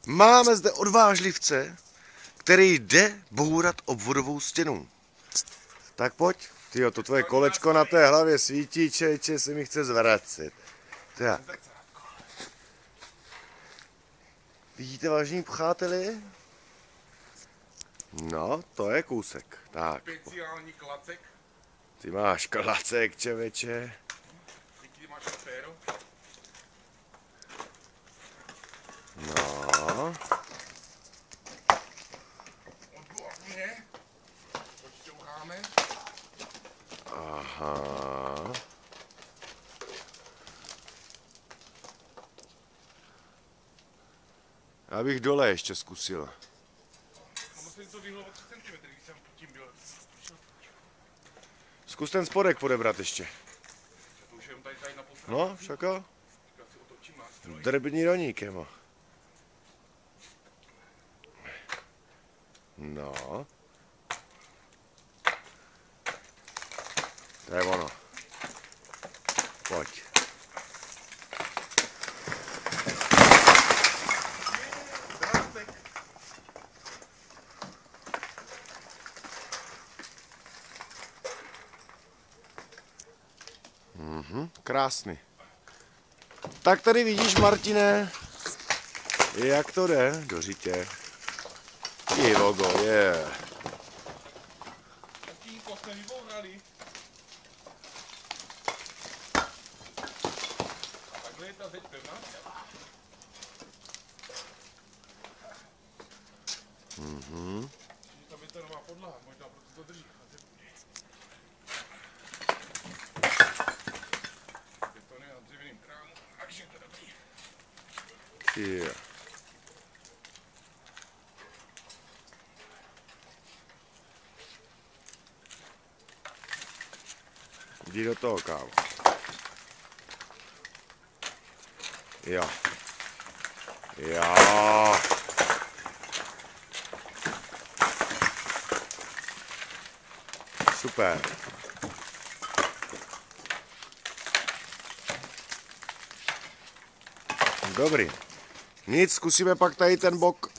Máme zde odvážlivce, který jde bourat obvodovou stěnu. Tak pojď. Tyjo, to tvoje kolečko na té hlavě svítí, čeče, se mi chce zvracet. Teda. Vidíte, vážení přáteli? No, to je kousek. Tak. Speciální klacek. Ty máš klacek, čeveče. Ty máš péro. No. Odborně. Počťoucháme. Aha. Já bych dole ještě zkusil. A musím to vyhlo o 3 cm, když jsem tím byl. Zkus ten spodek podebrat ještě. To už jenom tady na postranu. No, však jo. Já si otočím nástroj. Drbní roník, jemo. No. To je ono. Pojď. Krásný. Tak tady vidíš, Martine, jak to jde do řitě. I logo, je. Tatínko, jsme vybourali. Takhle je ta zeď pevná. Ta betonová podlaha, možná proto to drží. Beton je na dřevěným krámu, takže to je dobrý. Yeah. Jdi do toho, kámo. Jo. Jo. Super. Dobrý. Nic, zkusíme pak tady ten bok